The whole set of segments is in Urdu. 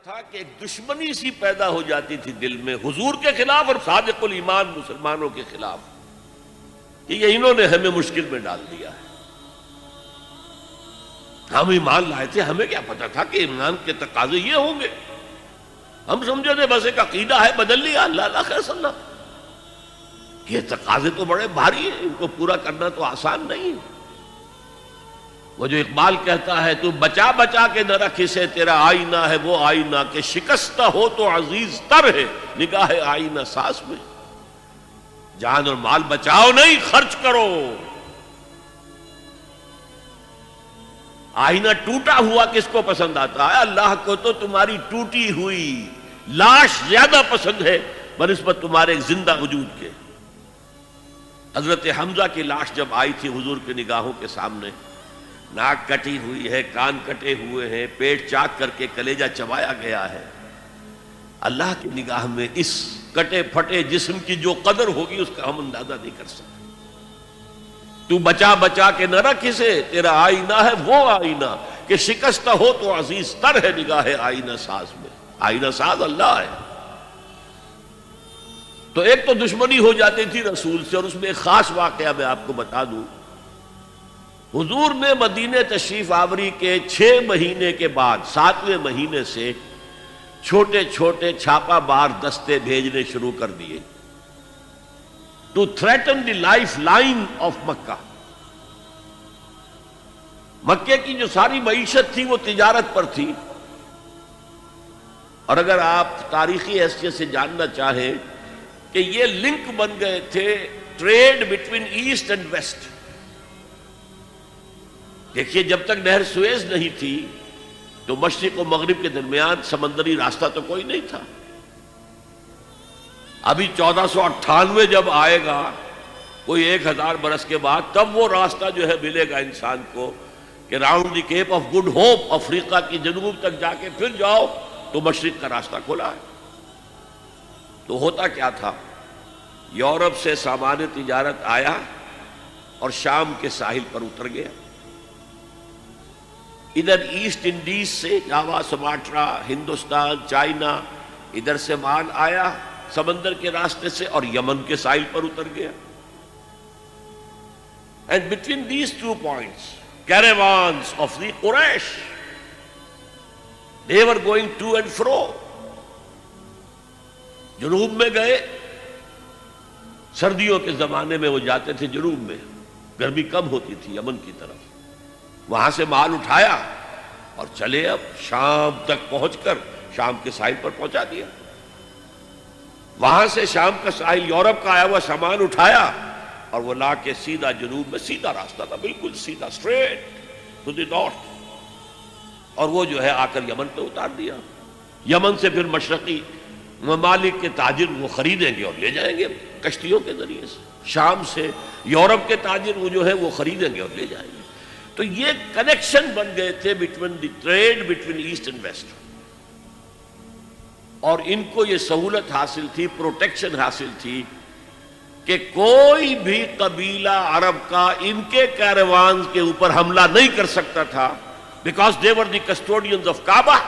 تھا کہ ایک دشمنی سی پیدا ہو جاتی تھی دل میں حضور کے خلاف اور صادق الایمان مسلمانوں کے خلاف کہ یہ انہوں نے ہمیں مشکل میں ڈال دیا ہے. ہم ایمان لائے تھے, ہمیں کیا پتا تھا کہ ایمان کے تقاضے یہ ہوں گے. ہم سمجھے تھے بس ایک عقیدہ ہے, بدل لیا, اللہ خیر صلی اللہ. یہ تقاضے تو بڑے بھاری ہیں, ان کو پورا کرنا تو آسان نہیں. وہ جو اقبال کہتا ہے تو بچا بچا کے نہ رکھ اسے, تیرا آئینہ ہے وہ آئینہ کہ شکستہ ہو تو عزیز تر ہے نگاہ آئینہ ساز میں. جان اور مال بچاؤ نہیں, خرچ کرو. آئینہ ٹوٹا ہوا کس کو پسند آتا ہے؟ اللہ کو تو تمہاری ٹوٹی ہوئی لاش زیادہ پسند ہے بنسبت تمہارے زندہ وجود کے. حضرت حمزہ کی لاش جب آئی تھی حضور کی نگاہوں کے سامنے, ناک کٹی ہوئی ہے, کان کٹے ہوئے ہیں, پیٹ چاک کر کے کلیجہ چبایا گیا ہے. اللہ کی نگاہ میں اس کٹے پھٹے جسم کی جو قدر ہوگی اس کا ہم اندازہ نہیں کر سکتے. تو بچا بچا کے نہ رکھ اسے, تیرا آئینہ ہے وہ آئینہ کہ شکستہ ہو تو عزیز تر ہے نگاہ آئینہ ساز میں. آئینہ ساز اللہ ہے. تو ایک تو دشمنی ہو جاتی تھی رسول سے, اور اس میں ایک خاص واقعہ میں آپ کو بتا دوں. حضور نے مدینے تشریف آوری کے 6 مہینے کے بعد 7ویں مہینے سے چھوٹے چھوٹے چھاپا بار دستے بھیجنے شروع کر دیے to threaten the life line of Mecca. مکے کی جو ساری معیشت تھی وہ تجارت پر تھی. اور اگر آپ تاریخی حیثیت سے جاننا چاہیں کہ یہ لنک بن گئے تھے trade between east and west. دیکھیے جب تک نہر سویز نہیں تھی تو مشرق و مغرب کے درمیان سمندری راستہ تو کوئی نہیں تھا. ابھی 1498 جب آئے گا کوئی 1000 برس کے بعد, تب وہ راستہ جو ہے ملے گا انسان کو کہ round the cape of good hope, افریقہ کی جنوب تک جا کے پھر جاؤ تو مشرق کا راستہ کھلا ہے. تو ہوتا کیا تھا, یورپ سے سامان تجارت آیا اور شام کے ساحل پر اتر گیا. ادھر ایسٹ انڈیز سے جاوا, سماٹرا, ہندوستان, چائنا, ادھر سے مال آیا سمندر کے راستے سے اور یمن کے ساحل پر اتر گیا. And between these 2 points caravans of the Quraysh, they were going to and fro. جنوب میں گئے, سردیوں کے زمانے میں وہ جاتے تھے جنوب میں, گرمی کم ہوتی تھی یمن کی طرف. وہاں سے مال اٹھایا اور چلے اب شام تک پہنچ کر شام کے ساحل پر پہنچا دیا. وہاں سے شام کا ساحل یورپ کا آیا ہوا سامان اٹھایا اور وہ لا کے سیدھا جنوب میں, سیدھا راستہ تھا بالکل سیدھا, اسٹریٹ ٹو دی نارتھ. اور وہ جو ہے آ کر یمن پہ اتار دیا. یمن سے پھر مشرقی ممالک کے تاجر وہ خریدیں گے اور لے جائیں گے کشتیوں کے ذریعے سے. شام سے یورپ کے تاجر وہ جو ہے وہ خریدیں گے اور لے جائیں گے. تو یہ کنیکشن بن گئے تھے between the trade between east and west. اور ان کو یہ سہولت حاصل تھی, پروٹیکشن حاصل تھی کہ کوئی بھی قبیلہ عرب کا ان کے کیروانز کے اوپر حملہ نہیں کر سکتا تھا, because they were the custodians of Kaaba.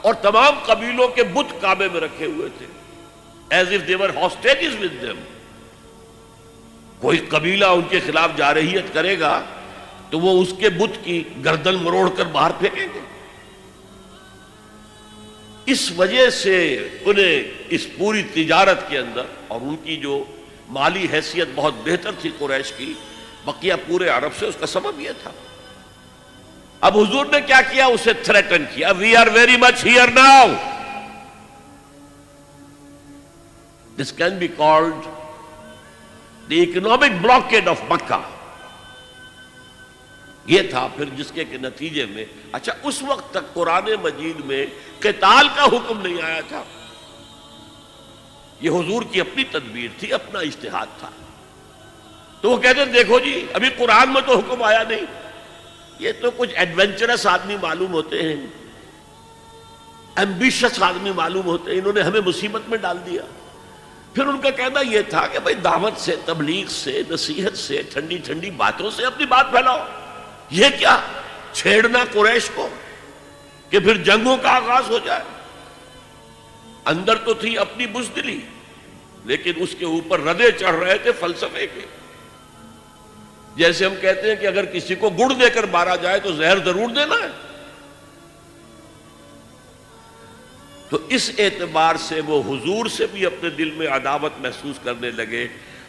اور تمام قبیلوں کے بت کعبے میں رکھے ہوئے تھے, as if they were hostages with them. کوئی قبیلہ ان کے خلاف جارحیت کرے گا تو وہ اس کے بت کی گردن مروڑ کر باہر پھینکیں گے. اس وجہ سے انہیں اس پوری تجارت کے اندر, اور ان کی جو مالی حیثیت بہت بہتر تھی قریش کی بقیہ پورے عرب سے, اس کا سبب یہ تھا. اب حضور نے کیا کیا, اسے تھریٹن کیا. We are very much here now. This can be called the economic blockade of Mecca. یہ تھا پھر جس کے نتیجے میں, اچھا اس وقت تک قرآن مجید میں قتال کا حکم نہیں آیا تھا. یہ حضور کی اپنی تدبیر تھی, اپنا اجتہاد تھا. تو وہ کہتے ہیں دیکھو جی ابھی قرآن میں تو حکم آیا نہیں, یہ تو کچھ ایڈونچرس آدمی معلوم ہوتے ہیں, ایمبیشس آدمی معلوم ہوتے ہیں, انہوں نے ہمیں مصیبت میں ڈال دیا. پھر ان کا کہنا یہ تھا کہ بھائی دعوت سے, تبلیغ سے, نصیحت سے, ٹھنڈی ٹھنڈی باتوں سے اپنی بات پھیلاؤ. یہ کیا چھیڑنا قریش کو کہ پھر جنگوں کا آغاز ہو جائے. اندر تو تھی اپنی بزدلی، لیکن اس کے اوپر ردے چڑھ رہے تھے فلسفے کے. جیسے ہم کہتے ہیں کہ اگر کسی کو گڑ دے کر مارا جائے تو زہر ضرور دینا ہے. تو اس اعتبار سے وہ حضور سے بھی اپنے دل میں عداوت محسوس کرنے لگے.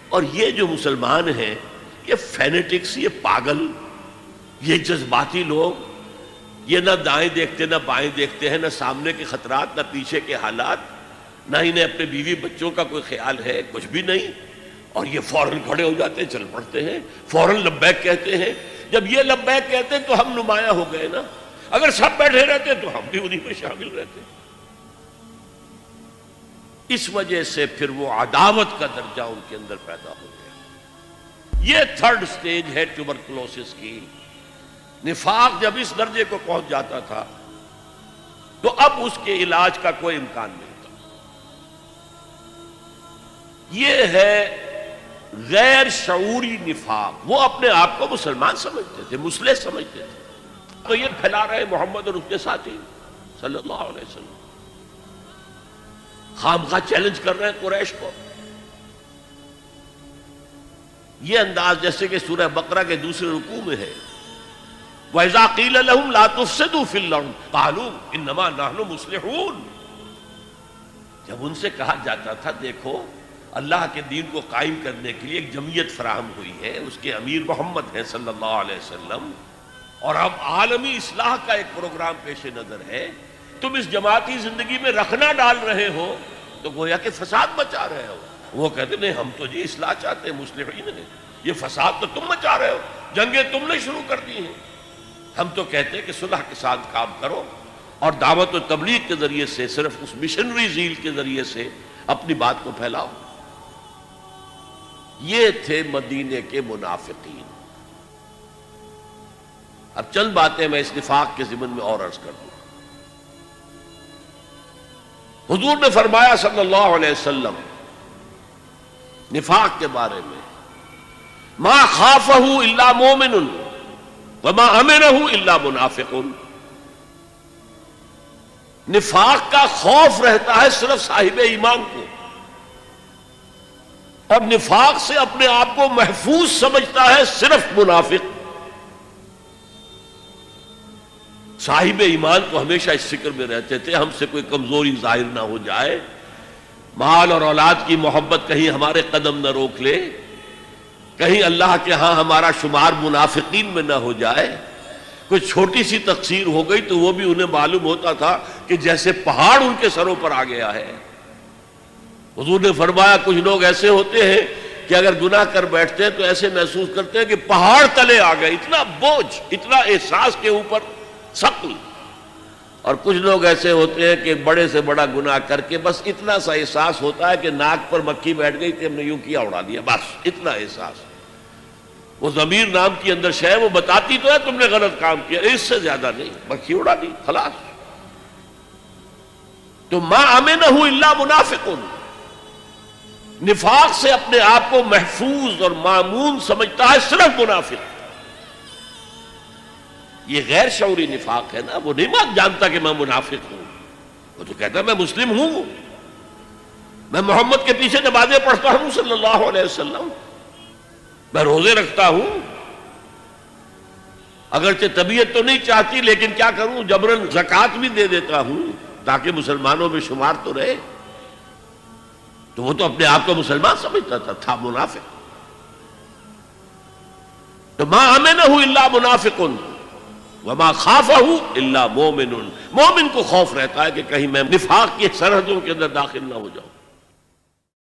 اور یہ جو مسلمان ہیں، یہ فینیٹکس، یہ پاگل، یہ جذباتی لوگ، یہ نہ دائیں دیکھتے نہ بائیں دیکھتے ہیں، نہ سامنے کے خطرات نہ پیچھے کے حالات، نہ انہیں اپنے بیوی بچوں کا کوئی خیال ہے، کچھ بھی نہیں. اور یہ فوراً کھڑے ہو جاتے ہیں، چل پڑتے ہیں، فوراً لبیک کہتے ہیں. جب یہ لبیک کہتے ہیں تو ہم نمایاں ہو گئے نا. اگر سب بیٹھے رہتے تو ہم بھی انہیں میں شامل رہتے. اس وجہ سے پھر وہ عداوت کا درجہ ان کے اندر پیدا ہو گیا. یہ تھرڈ سٹیج ہے ٹیوبرکلوسس کی. نفاق جب اس درجے کو پہنچ جاتا تھا تو اب اس کے علاج کا کوئی امکان نہیں تھا. یہ ہے غیر شعوری نفاق. وہ اپنے آپ کو مسلمان سمجھتے تھے، مسلح سمجھتے تھے، تو یہ پھیلا رہے محمد اور اس کے ساتھی صلی اللہ علیہ وسلم. خامخواہ چیلنج کر رہے ہیں قریش کو. یہ انداز جیسے کہ سورہ بقرہ کے دوسرے رکوع میں ہے، وَإِذَا قِيلَ لَهُمْ لَا تُفْسِدُوا فِي الْأَرْضِ قَالُوا إِنَّمَا نَحْنُ مُصْلِحُونَ. جب ان سے کہا جاتا تھا دیکھو اللہ کے دین کو قائم کرنے کے لیے ایک جمعیت فراہم ہوئی ہے، اس کے امیر محمد ہیں صلی اللہ علیہ وسلم، اور اب عالمی اصلاح کا ایک پروگرام پیش نظر ہے، تم اس جماعتی زندگی میں رکھنا ڈال رہے ہو تو گویا کہ فساد مچا رہے ہو. وہ کہتے نہیں، ہم تو جی اصلاح چاہتے ہیں، مصلحین ہیں. یہ فساد تو تم مچا رہے ہو، جنگیں تم نے شروع کر دی ہیں. ہم تو کہتے ہیں کہ صلح کے ساتھ کام کرو اور دعوت و تبلیغ کے ذریعے سے، صرف اس مشنری زیل کے ذریعے سے اپنی بات کو پھیلاؤ. یہ تھے مدینے کے منافقین. اب چند باتیں میں اس نفاق کے ضمن میں اور عرض کر دوں. حضور نے فرمایا صلی اللہ علیہ وسلم نفاق کے بارے میں، ما خافہ الا مومن وما امنہ الا منافق. نفاق کا خوف رہتا ہے صرف صاحب ایمان کو، اور نفاق سے اپنے آپ کو محفوظ سمجھتا ہے صرف منافق. صاحب ایمان تو ہمیشہ اس فکر میں رہتے تھے ہم سے کوئی کمزوری ظاہر نہ ہو جائے، مال اور اولاد کی محبت کہیں ہمارے قدم نہ روک لے، کہیں اللہ کے ہاں ہمارا شمار منافقین میں نہ ہو جائے. کوئی چھوٹی سی تقصیر ہو گئی تو وہ بھی انہیں معلوم ہوتا تھا کہ جیسے پہاڑ ان کے سروں پر آ گیا ہے. حضور نے فرمایا کچھ لوگ ایسے ہوتے ہیں کہ اگر گناہ کر بیٹھتے ہیں تو ایسے محسوس کرتے ہیں کہ پہاڑ تلے آ گئے، اتنا بوجھ، اتنا احساس کے اوپر ثقل. اور کچھ لوگ ایسے ہوتے ہیں کہ بڑے سے بڑا گناہ کر کے بس اتنا سا احساس ہوتا ہے کہ ناک پر مکھی بیٹھ گئی کہ ہم نے یوں کیا اڑا دیا، بس اتنا احساس. وہ ضمیر نام کی اندر شے وہ بتاتی تو ہے تم نے غلط کام کیا، اس سے زیادہ نہیں، مکھی اڑا دی خلاص. تو ما امنہ الا منافق. نفاق سے اپنے آپ کو محفوظ اور مامون سمجھتا ہے صرف منافق. یہ غیر شعوری نفاق ہے نا. وہ نہیں جانتا کہ میں منافق ہوں، وہ تو کہتا ہے میں مسلم ہوں، میں محمد کے پیچھے نمازیں پڑھتا ہوں صلی اللہ علیہ وسلم، میں روزے رکھتا ہوں، اگرچہ طبیعت تو نہیں چاہتی لیکن کیا کروں، جبراً زکوٰۃ بھی دے دیتا ہوں تاکہ مسلمانوں میں شمار تو رہے. تو وہ تو اپنے آپ کو مسلمان سمجھتا تھا منافق. تو ما امنہ الا منافق وما خافہ الا مومن. مومن کو خوف رہتا ہے کہ کہیں میں نفاق کی سرحدوں کے اندر داخل نہ ہو جاؤں.